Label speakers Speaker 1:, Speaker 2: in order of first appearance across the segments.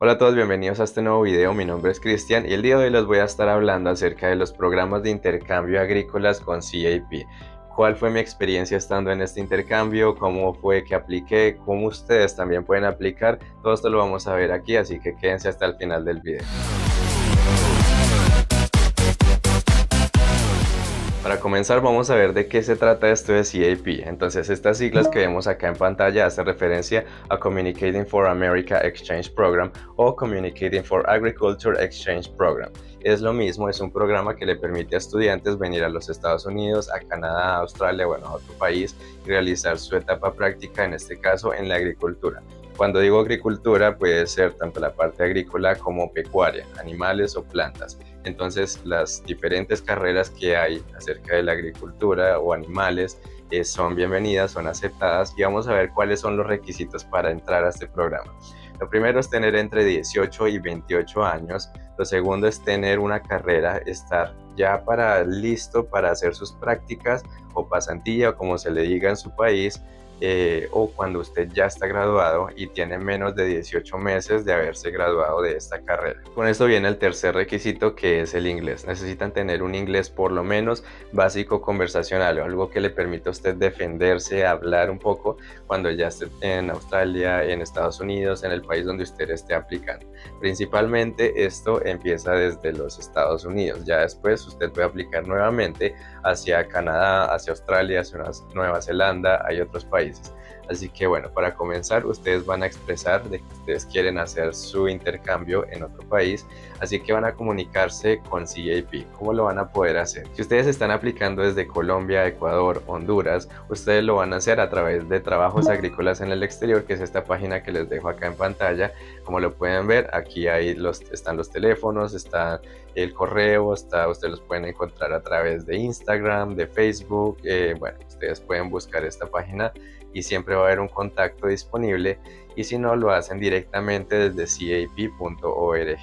Speaker 1: Hola a todos, bienvenidos a este nuevo video. Mi nombre es Cristian y el día de hoy les voy a estar hablando acerca de los programas de intercambio agrícolas con CAP. ¿Cuál fue mi experiencia estando en este intercambio? ¿Cómo fue que apliqué? ¿Cómo ustedes también pueden aplicar? Todo esto lo vamos a ver aquí, así que quédense hasta el final del video. Para comenzar vamos a ver de qué se trata esto de CAP. Entonces estas siglas que vemos acá en pantalla hacen referencia a Communicating for America Exchange Program o Communicating for Agriculture Exchange Program. Es lo mismo, es un programa que le permite a estudiantes venir a los Estados Unidos, a Canadá, a Australia, bueno, a otro país y realizar su etapa práctica, en este caso en la agricultura. Cuando digo agricultura puede ser tanto la parte agrícola como pecuaria, animales o plantas. Entonces las diferentes carreras que hay acerca de la agricultura o animales son bienvenidas, son aceptadas y vamos a ver cuáles son los requisitos para entrar a este programa. Lo primero es tener entre 18 y 28 años. Lo segundo es tener una carrera, estar ya listo para hacer sus prácticas o pasantía o como se le diga en su país. O cuando usted ya está graduado y tiene menos de 18 meses de haberse graduado de esta carrera. Con esto viene el tercer requisito, que es el inglés. Necesitan tener un inglés por lo menos básico conversacional, algo que le permita a usted defenderse, hablar un poco cuando ya esté en Australia, en Estados Unidos, en el país donde usted esté aplicando. Principalmente esto empieza desde los Estados Unidos. Ya después usted puede aplicar nuevamente hacia Canadá, hacia Australia, hacia Nueva Zelanda, hay otros países. Así que bueno, para comenzar ustedes van a expresar de que ustedes quieren hacer su intercambio en otro país, así que van a comunicarse con CAP. ¿Cómo lo van a poder hacer? Si ustedes están aplicando desde Colombia, Ecuador, Honduras, ustedes lo van a hacer a través de Trabajos Agrícolas en el Exterior, que es esta página que les dejo acá en pantalla. Como lo pueden ver, aquí están los teléfonos, está el correo, ustedes los pueden encontrar a través de Instagram, de Facebook. Bueno, ustedes pueden buscar esta página y siempre va a haber un contacto disponible, y si no, lo hacen directamente desde cap.org.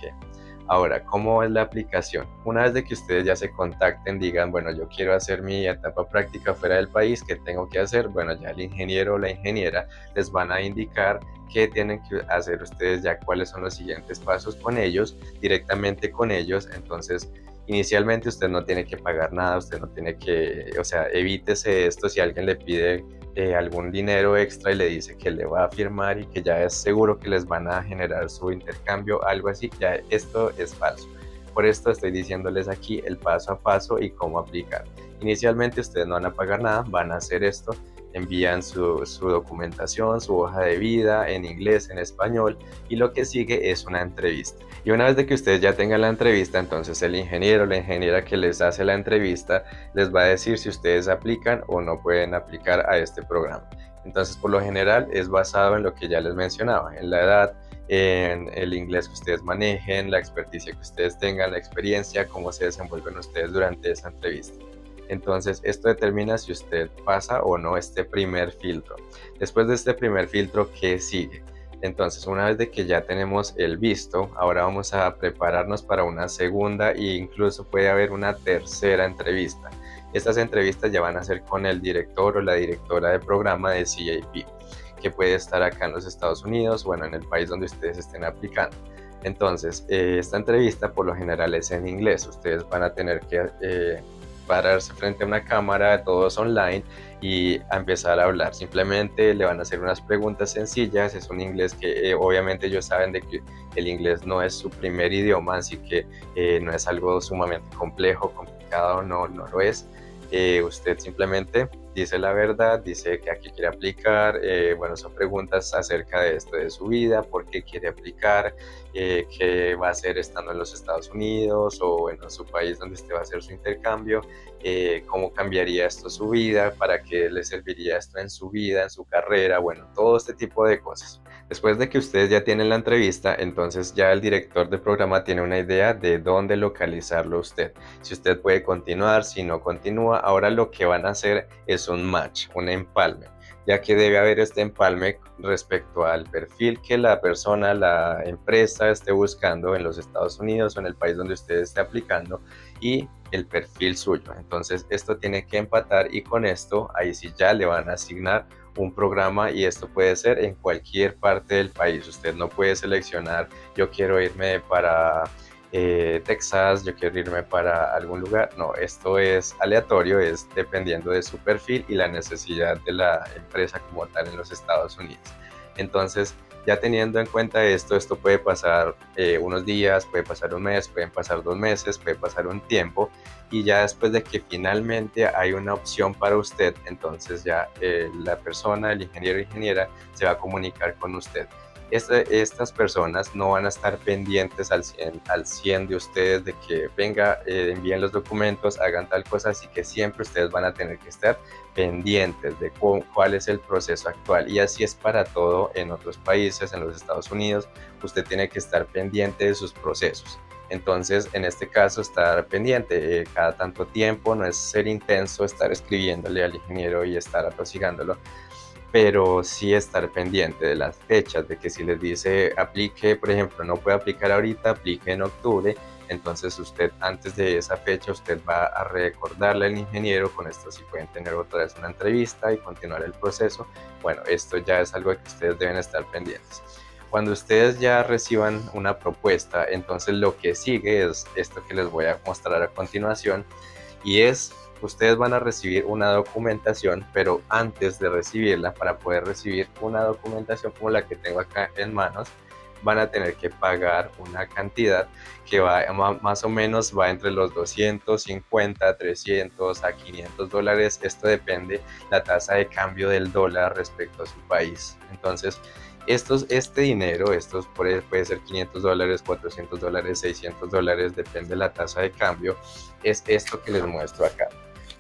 Speaker 1: Ahora, ¿cómo es la aplicación? Una vez de que ustedes ya se contacten, digan, bueno, yo quiero hacer mi etapa práctica fuera del país, ¿qué tengo que hacer? Bueno, ya el ingeniero o la ingeniera les van a indicar qué tienen que hacer ustedes, ya cuáles son los siguientes pasos con ellos, directamente con ellos. Entonces, inicialmente usted no tiene que pagar nada, usted no tiene que, o sea, evítese esto. Si alguien le pide algún dinero extra y le dice que le va a firmar y que ya es seguro que les van a generar su intercambio, algo así, ya esto es falso. Por esto estoy diciéndoles aquí el paso a paso y cómo aplicar. Inicialmente ustedes no van a pagar nada, van a hacer esto, envían su documentación, su hoja de vida en inglés, en español, y lo que sigue es una entrevista. Y una vez de que ustedes ya tengan la entrevista, entonces el ingeniero o la ingeniera que les hace la entrevista les va a decir si ustedes aplican o no pueden aplicar a este programa. Entonces, por lo general es basado en lo que ya les mencionaba, en la edad, en el inglés que ustedes manejen, la experticia que ustedes tengan, la experiencia, cómo se desenvuelven ustedes durante esa entrevista. Entonces esto determina si usted pasa o no este primer filtro. Después de este primer filtro, ¿qué sigue? Entonces, una vez de que ya tenemos el visto, ahora vamos a prepararnos para una segunda e incluso puede haber una tercera entrevista. Estas entrevistas ya van a ser con el director o la directora de programa de CAP, que puede estar acá en los Estados Unidos, bueno, en el país donde ustedes estén aplicando. Entonces, esta entrevista por lo general es en inglés. Ustedes van a tener que pararse frente a una cámara, todos online, y a empezar a hablar. Simplemente le van a hacer unas preguntas sencillas. Es un inglés que obviamente ellos saben de que el inglés no es su primer idioma, así que no es algo sumamente complejo, complicado, no lo es. Usted simplemente dice la verdad, dice que aquí quiere aplicar, bueno, son preguntas acerca de esto, de su vida, por qué quiere aplicar, qué va a hacer estando en los Estados Unidos o en su país donde usted va a hacer su intercambio, cómo cambiaría esto su vida, para qué le serviría esto en su vida, en su carrera, bueno, todo este tipo de cosas. Después de que ustedes ya tienen la entrevista, entonces ya el director de programa tiene una idea de dónde localizarlo usted. Si usted puede continuar, si no continúa, ahora lo que van a hacer es un match, un empalme, ya que debe haber este empalme respecto al perfil que la persona, la empresa esté buscando en los Estados Unidos o en el país donde usted esté aplicando y el perfil suyo. Entonces esto tiene que empatar y con esto ahí sí ya le van a asignar un programa y esto puede ser en cualquier parte del país. Usted no puede seleccionar, yo quiero irme para Texas, yo quiero irme para algún lugar. No, esto es aleatorio, es dependiendo de su perfil y la necesidad de la empresa como tal en los Estados Unidos. Entonces, ya teniendo en cuenta esto puede pasar unos días, puede pasar un mes, pueden pasar 2 meses, puede pasar un tiempo, y ya después de que finalmente hay una opción para usted, entonces ya la persona, el ingeniero o ingeniera, se va a comunicar con usted. Estas personas no van a estar pendientes al 100 de ustedes de que venga, envíen los documentos, hagan tal cosa, así que siempre ustedes van a tener que estar pendientes de cuál es el proceso actual, y así es para todo en otros países. En los Estados Unidos usted tiene que estar pendiente de sus procesos. Entonces, en este caso, estar pendiente cada tanto tiempo, no es ser intenso, estar escribiéndole al ingeniero y estar atosigándolo, pero sí estar pendiente de las fechas, de que si les dice aplique, por ejemplo, no puede aplicar ahorita, aplique en octubre, entonces usted antes de esa fecha usted va a recordarle al ingeniero. Con esto sí pueden tener otra vez una entrevista y continuar el proceso. Bueno, esto ya es algo que ustedes deben estar pendientes. Cuando ustedes ya reciban una propuesta, entonces lo que sigue es esto que les voy a mostrar a continuación, y es: ustedes van a recibir una documentación, pero antes de recibirla, para poder recibir una documentación como la que tengo acá en manos, van a tener que pagar una cantidad que va más o menos va entre los 250, 300 a $500. Esto depende la tasa de cambio del dólar respecto a su país. Entonces, este dinero, puede ser $500, $400, $600, depende de la tasa de cambio, es esto que les muestro acá.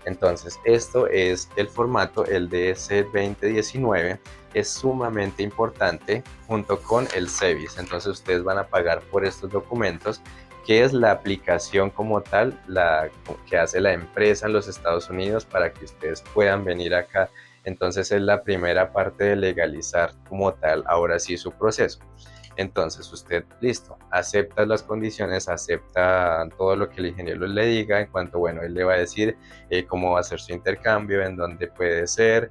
Speaker 1: Entonces, esto es el formato, el DS-2019, es sumamente importante junto con el SEVIS. Entonces, ustedes van a pagar por estos documentos, que es la aplicación como tal, la que hace la empresa en los Estados Unidos para que ustedes puedan venir acá. Entonces, es la primera parte de legalizar como tal, ahora sí, su proceso. Entonces usted, listo, acepta las condiciones, acepta todo lo que el ingeniero le diga en cuanto, bueno, él le va a decir cómo va a ser su intercambio, en dónde puede ser,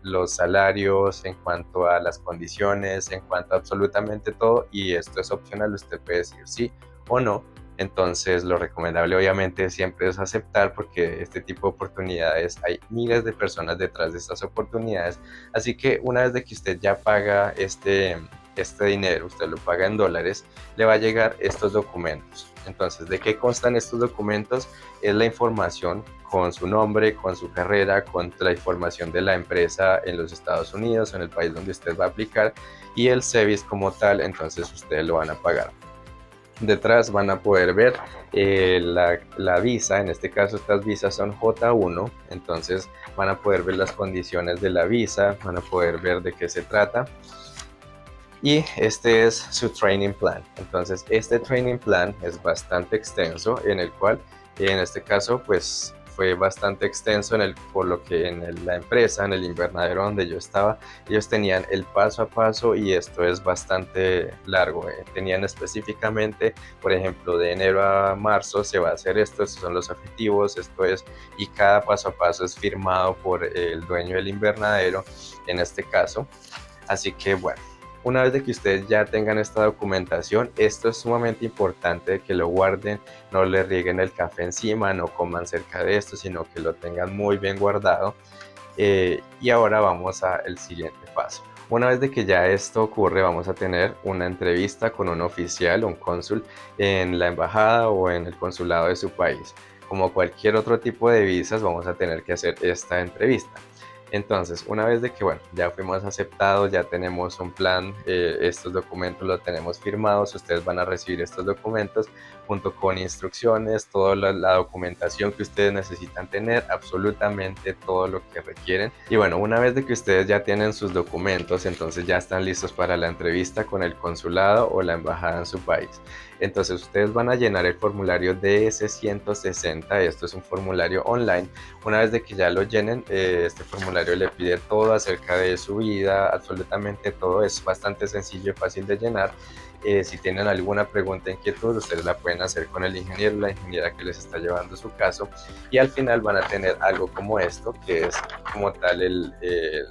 Speaker 1: los salarios, en cuanto a las condiciones, en cuanto a absolutamente todo, y esto es opcional, usted puede decir sí o no. Entonces lo recomendable obviamente siempre es aceptar, porque este tipo de oportunidades, hay miles de personas detrás de estas oportunidades. Así que una vez de que usted ya paga este dinero, usted lo paga en dólares, le va a llegar estos documentos. Entonces, ¿de qué constan estos documentos? Es la información con su nombre, con su carrera, con la información de la empresa en los Estados Unidos, en el país donde usted va a aplicar, y el SEVIS como tal. Entonces ustedes lo van a pagar. Detrás van a poder ver la visa. En este caso estas visas son J1, entonces van a poder ver las condiciones de la visa, van a poder ver de qué se trata. Y este es su training plan. Entonces este training plan es bastante extenso, en el cual en este caso pues fue bastante extenso, por lo que en la empresa, en el invernadero donde yo estaba, ellos tenían el paso a paso, y esto es bastante largo. Tenían específicamente, por ejemplo, de enero a marzo se va a hacer esto, estos son los objetivos, esto es, y cada paso a paso es firmado por el dueño del invernadero, en este caso. Así que bueno, una vez de que ustedes ya tengan esta documentación, esto es sumamente importante que lo guarden, no le rieguen el café encima, no coman cerca de esto, sino que lo tengan muy bien guardado. Y ahora vamos al siguiente paso. Una vez de que ya esto ocurre, vamos a tener una entrevista con un oficial, un cónsul, en la embajada o en el consulado de su país. Como cualquier otro tipo de visas, vamos a tener que hacer esta entrevista. Entonces, una vez de que, bueno, ya fuimos aceptados, ya tenemos un plan, estos documentos los tenemos firmados, ustedes van a recibir estos documentos junto con instrucciones, toda la documentación que ustedes necesitan tener, absolutamente todo lo que requieren. Y bueno, una vez de que ustedes ya tienen sus documentos, entonces ya están listos para la entrevista con el consulado o la embajada en su país. Entonces ustedes van a llenar el formulario DS-160, esto es un formulario online. Una vez de que ya lo llenen, este formulario formulario le pide todo acerca de su vida, absolutamente todo, es bastante sencillo y fácil de llenar. Si tienen alguna pregunta, inquietud, ustedes la pueden hacer con el ingeniero, la ingeniera que les está llevando su caso, y al final van a tener algo como esto, que es como tal el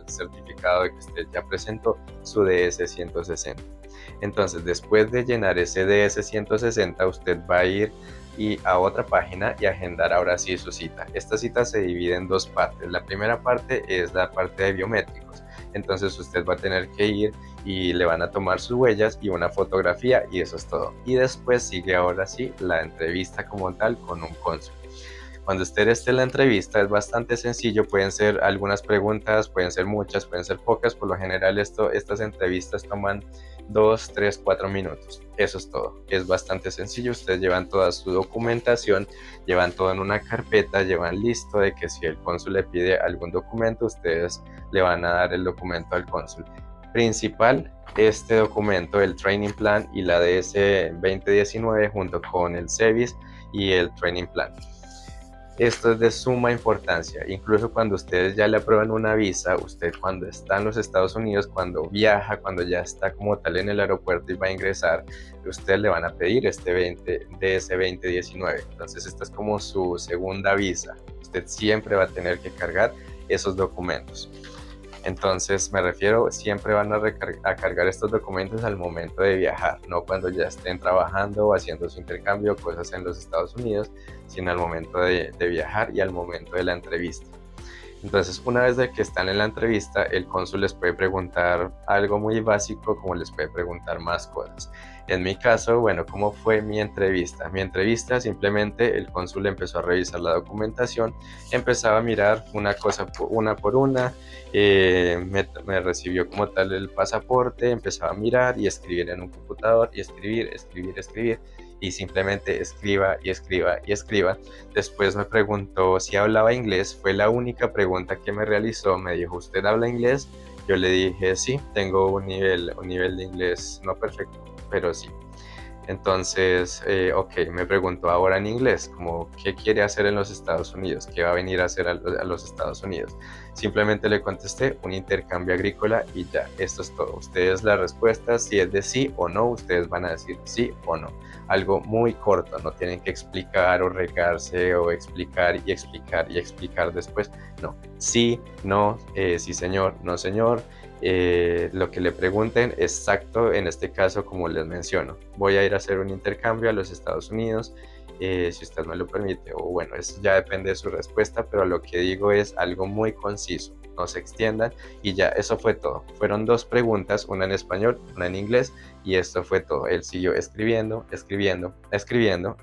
Speaker 1: certificado de que usted ya presentó su DS-160. Entonces, después de llenar ese DS-160, usted va a ir a otra página y agendar ahora sí su cita. Esta cita se divide en dos partes. La primera parte es la parte de biométricos. Entonces usted va a tener que ir y le van a tomar sus huellas y una fotografía, y eso es todo. Y después sigue ahora sí la entrevista como tal con un cónsul. Cuando usted esté en la entrevista es bastante sencillo, pueden ser algunas preguntas, pueden ser muchas, pueden ser pocas. Por lo general estas entrevistas toman 2, 3, 4 minutos. Eso es todo. Es bastante sencillo. Ustedes llevan toda su documentación, llevan todo en una carpeta, llevan listo de que si el cónsul le pide algún documento, ustedes le van a dar el documento al cónsul. Principal, este documento, el Training Plan y la DS 2019 junto con el CEVIS y el Training Plan. Esto es de suma importancia, incluso cuando ustedes ya le aprueban una visa, usted cuando está en los Estados Unidos, cuando viaja, cuando ya está como tal en el aeropuerto y va a ingresar, usted le van a pedir este DS 2019, entonces esta es como su segunda visa, usted siempre va a tener que cargar esos documentos. Entonces me refiero, siempre van a cargar estos documentos al momento de viajar, no cuando ya estén trabajando o haciendo su intercambio, cosas en los Estados Unidos, sino al momento de viajar y al momento de la entrevista. Entonces, una vez de que están en la entrevista, el cónsul les puede preguntar algo muy básico, como les puede preguntar más cosas. En mi caso, bueno, ¿cómo fue mi entrevista? Mi entrevista, simplemente el cónsul empezó a revisar la documentación, empezaba a mirar una cosa una por una, me recibió como tal el pasaporte, empezaba a mirar y escribir en un computador y escribir, y simplemente escriba y escriba y escriba. Después me preguntó si hablaba inglés, fue la única pregunta que me realizó. Me dijo, ¿usted habla inglés? Yo le dije, sí, tengo un nivel de inglés no perfecto, pero sí. Entonces, ok, me preguntó ahora en inglés, como, ¿qué quiere hacer en los Estados Unidos? ¿Qué va a venir a hacer a los Estados Unidos? Simplemente le contesté un intercambio agrícola y ya, esto es todo. Ustedes la respuesta, si es de sí o no, ustedes van a decir sí o no. Algo muy corto, no tienen que explicar o regarse o explicar y explicar y explicar después. No, sí, no, sí señor, no señor. Lo que le pregunten exacto, en este caso como les menciono, voy a ir a hacer un intercambio a los Estados Unidos, si usted me lo permite, o bueno, eso ya depende de su respuesta, pero lo que digo es algo muy conciso, no se extiendan, y ya, eso fue todo. Fueron dos preguntas, una en español, una en inglés, y esto fue todo. Él siguió escribiendo,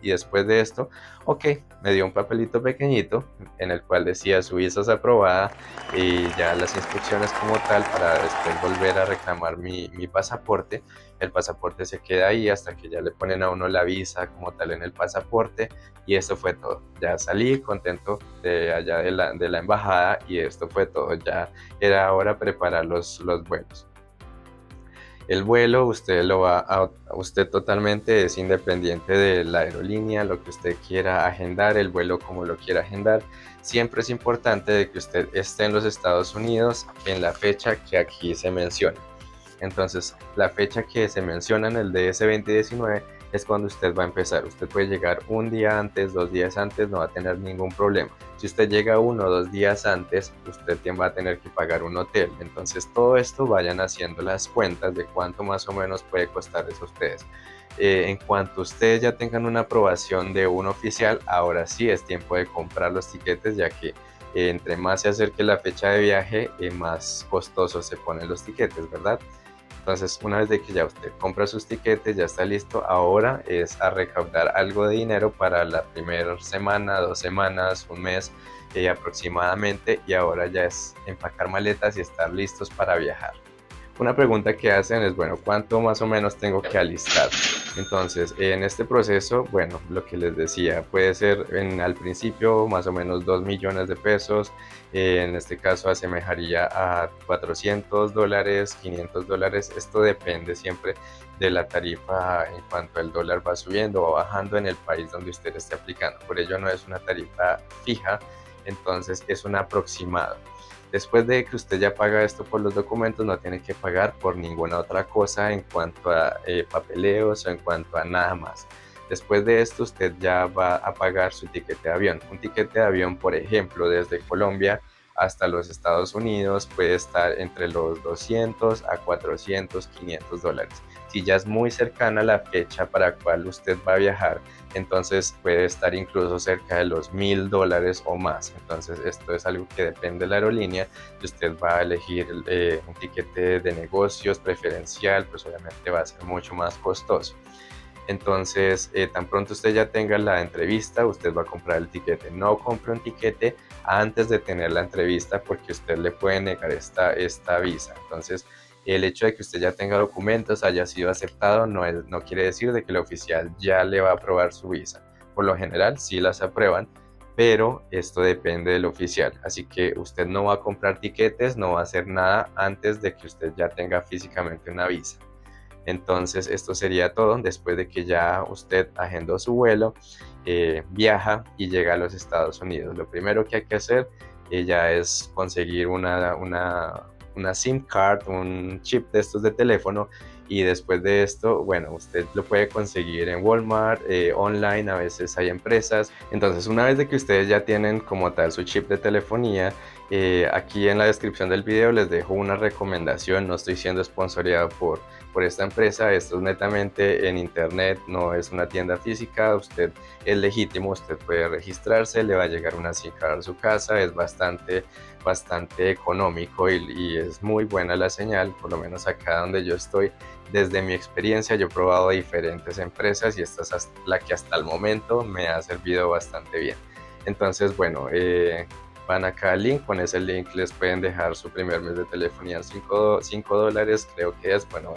Speaker 1: y después de esto, ok, me dio un papelito pequeñito en el cual decía su visa es aprobada, y ya las instrucciones como tal para después volver a reclamar mi pasaporte. El pasaporte se queda ahí hasta que ya le ponen a uno la visa como tal en el pasaporte, y esto fue todo. Ya salí contento de allá de la embajada, y esto fue todo. Ya era ahora preparar los vuelos. El vuelo usted usted totalmente es independiente de la aerolínea, lo que usted quiera agendar, el vuelo como lo quiera agendar. Siempre es importante de que usted esté en los Estados Unidos en la fecha que aquí se menciona. Entonces, la fecha que se menciona en el DS 2019 es cuando usted va a empezar. Usted puede llegar un día antes, 2 días antes, no va a tener ningún problema. Si usted llega 1 o 2 días antes, usted va a tener que pagar un hotel. Entonces, todo esto vayan haciendo las cuentas de cuánto más o menos puede costar eso a ustedes. En cuanto ustedes ya tengan una aprobación de un oficial, ahora sí es tiempo de comprar los tiquetes, ya que entre más se acerque la fecha de viaje, más costosos se ponen los tiquetes, ¿verdad? Entonces, una vez de que ya usted compra sus tiquetes, ya está listo, ahora es a recaudar algo de dinero para la primera semana, 2 semanas, un mes aproximadamente, y ahora ya es empacar maletas y estar listos para viajar. Una pregunta que hacen es, bueno, ¿cuánto más o menos tengo que alistar? Entonces, en este proceso, bueno, lo que les decía, puede ser al principio más o menos 2 millones de pesos, en este caso asemejaría a $400, $500, esto depende siempre de la tarifa en cuanto el dólar va subiendo o bajando en el país donde usted esté aplicando, por ello no es una tarifa fija, entonces es un aproximado. Después de que usted ya paga esto por los documentos, no tiene que pagar por ninguna otra cosa en cuanto a papeleos o en cuanto a nada más. Después de esto, usted ya va a pagar su tiquete de avión. Un tiquete de avión, por ejemplo, desde Colombia hasta los Estados Unidos puede estar entre los 200 a 400, 500 dólares. Si ya es muy cercana la fecha para la cual usted va a viajar, entonces puede estar incluso cerca de los $1000 o más. Entonces esto es algo que depende de la aerolínea y usted va a elegir un tiquete de negocios preferencial, pues obviamente va a ser mucho más costoso. Entonces, tan pronto usted ya tenga la entrevista, usted va a comprar el tiquete. No compre un tiquete antes de tener la entrevista porque usted le puede negar esta visa. Entonces, el hecho de que usted ya tenga documentos, haya sido aceptado, no quiere decir de que el oficial ya le va a aprobar su visa. Por lo general, sí las aprueban, pero esto depende del oficial. Así que usted no va a comprar tiquetes, no va a hacer nada antes de que usted ya tenga físicamente una visa. Entonces esto sería todo después de que ya usted agendó su vuelo, viaja y llega a los Estados Unidos. Lo primero que hay que hacer ya es conseguir una SIM card, un chip de estos de teléfono, y después de esto, bueno, usted lo puede conseguir en Walmart, online, a veces hay empresas. Entonces, una vez de que ustedes ya tienen como tal su chip de telefonía, aquí en la descripción del video les dejo una recomendación. No estoy siendo sponsoreado por esta empresa, esto es netamente en internet, no es una tienda física. Usted es legítimo, usted puede registrarse, le va a llegar una SIM card a su casa, es bastante económico y es muy buena la señal, por lo menos acá donde yo estoy. Desde mi experiencia yo he probado diferentes empresas y esta es la que hasta el momento me ha servido bastante bien. Entonces, bueno, van acá al link, con ese link les pueden dejar su primer mes de telefonía en $5, creo que es. Bueno,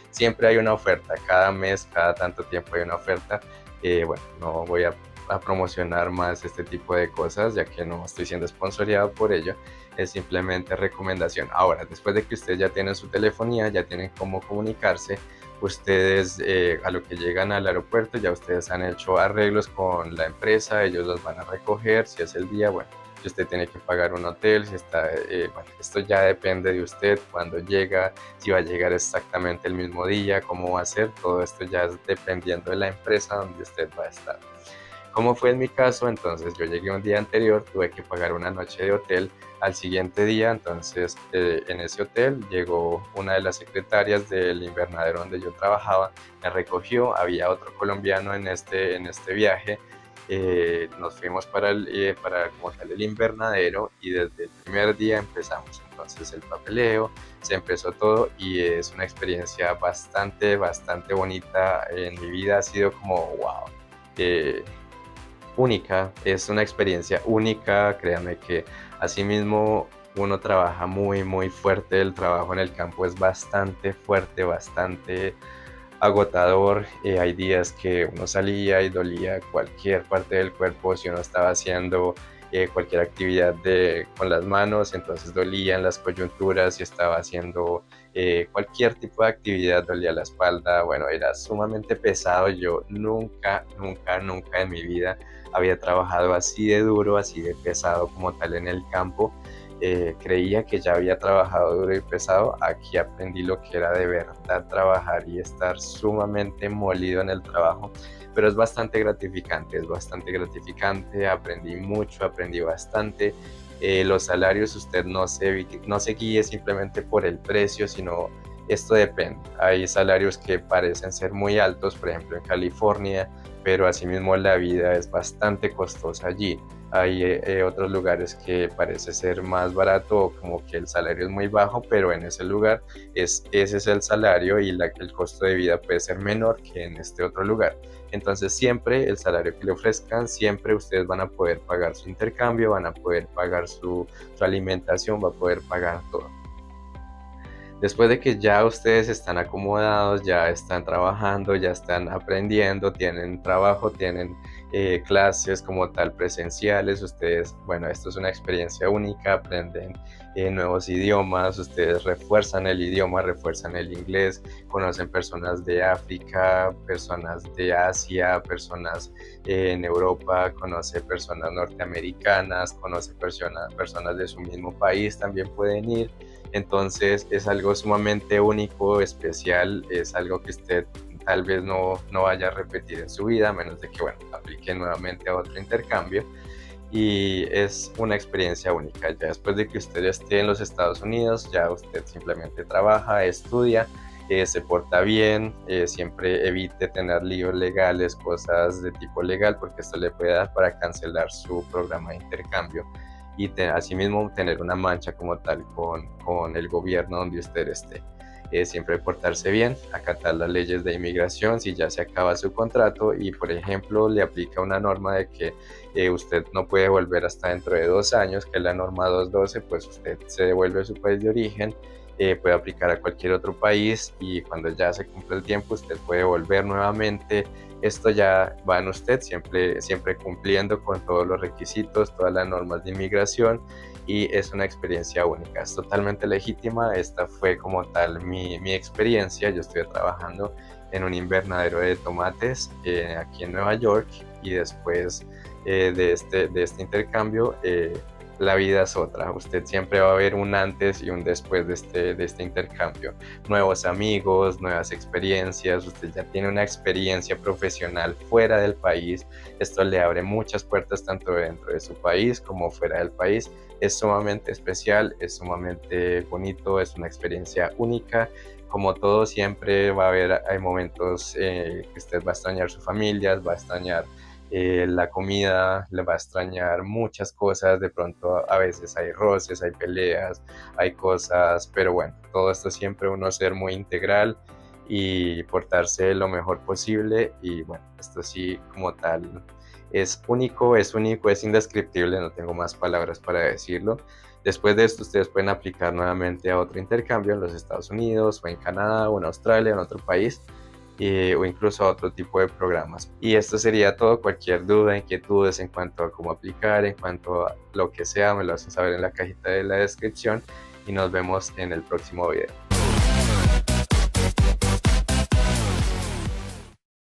Speaker 1: siempre hay una oferta, cada mes, cada tanto tiempo hay una oferta. Bueno, no voy a promocionar más este tipo de cosas ya que no estoy siendo sponsoreado por ello, es simplemente recomendación. Ahora, después de que ustedes ya tienen su telefonía, ya tienen cómo comunicarse, ustedes a lo que llegan al aeropuerto ya ustedes han hecho arreglos con la empresa, ellos los van a recoger si es el día. Bueno, si usted tiene que pagar un hotel, si está, bueno, esto ya depende de usted, cuando llega, si va a llegar exactamente el mismo día, cómo va a ser, todo esto ya es dependiendo de la empresa donde usted va a estar. Como fue en mi caso, entonces yo llegué un día anterior, tuve que pagar una noche de hotel. Al siguiente día, entonces en ese hotel llegó una de las secretarias del invernadero donde yo trabajaba, me recogió, había otro colombiano en este viaje. Nos fuimos para como tal el invernadero y desde el primer día empezamos entonces el papeleo, se empezó todo y es una experiencia bastante bonita en mi vida. Ha sido como wow, única, es una experiencia única. Créanme que asimismo uno trabaja muy fuerte, el trabajo en el campo es bastante fuerte, bastante agotador. Hay días que uno salía y dolía cualquier parte del cuerpo si uno estaba haciendo cualquier actividad con las manos, entonces dolían las coyunturas. Si estaba haciendo cualquier tipo de actividad dolía la espalda. Bueno, era sumamente pesado. Yo nunca en mi vida había trabajado así de duro, así de pesado como tal en el campo. Creía que ya había trabajado duro y pesado. Aquí aprendí lo que era de verdad trabajar y estar sumamente molido en el trabajo, pero es bastante gratificante, aprendí mucho, aprendí bastante. Los salarios, usted no se guíe simplemente por el precio, sino esto depende. Hay salarios que parecen ser muy altos, por ejemplo en California, pero asimismo la vida es bastante costosa allí. Hay otros lugares que parece ser más barato, como que el salario es muy bajo, pero en ese lugar ese es el salario y el costo de vida puede ser menor que en este otro lugar. Entonces siempre el salario que le ofrezcan, siempre ustedes van a poder pagar su intercambio, van a poder pagar su alimentación, va a poder pagar todo. Después de que ya ustedes están acomodados, ya están trabajando, ya están aprendiendo, tienen trabajo, tienen clases como tal presenciales, ustedes, bueno, esto es una experiencia única, aprenden nuevos idiomas, ustedes refuerzan el idioma, refuerzan el inglés, conocen personas de África, personas de Asia, personas en Europa, conoce personas norteamericanas, conoce personas de su mismo país, también pueden ir. Entonces es algo sumamente único, especial, es algo que usted tal vez no vaya a repetir en su vida, a menos de que, bueno, aplique nuevamente a otro intercambio. Y es una experiencia única. Ya después de que usted esté en los Estados Unidos, ya usted simplemente trabaja, estudia, se porta bien, siempre evite tener líos legales, cosas de tipo legal, porque esto le puede dar para cancelar su programa de intercambio y asimismo tener una mancha como tal con el gobierno donde usted esté. Siempre portarse bien, acatar las leyes de inmigración si ya se acaba su contrato y, por ejemplo, le aplica una norma de que usted no puede volver hasta dentro de 2 años, que es la norma 212, pues usted se devuelve a su país de origen, puede aplicar a cualquier otro país y cuando ya se cumple el tiempo usted puede volver nuevamente. Esto ya va en usted, siempre cumpliendo con todos los requisitos, todas las normas de inmigración y es una experiencia única, es totalmente legítima. Esta fue como tal mi experiencia. Yo estuve trabajando en un invernadero de tomates aquí en Nueva York y después de este intercambio la vida es otra. Usted siempre va a ver un antes y un después de este intercambio. Nuevos amigos, nuevas experiencias. Usted ya tiene una experiencia profesional fuera del país. Esto le abre muchas puertas tanto dentro de su país como fuera del país. Es sumamente especial, es sumamente bonito, es una experiencia única. Como todo, siempre va a haber hay momentos que usted va a extrañar su familia, va a extrañar la comida, le va a extrañar muchas cosas, de pronto a veces hay roces, hay peleas, hay cosas, pero bueno, todo esto siempre uno ser muy integral y portarse lo mejor posible y bueno, esto sí como tal es único, es indescriptible, no tengo más palabras para decirlo. Después de esto ustedes pueden aplicar nuevamente a otro intercambio en los Estados Unidos o en Canadá o en Australia o en otro país o incluso a otro tipo de programas. Y esto sería todo. Cualquier duda, inquietudes en cuanto a cómo aplicar, en cuanto a lo que sea, me lo hacen saber en la cajita de la descripción y nos vemos en el próximo video.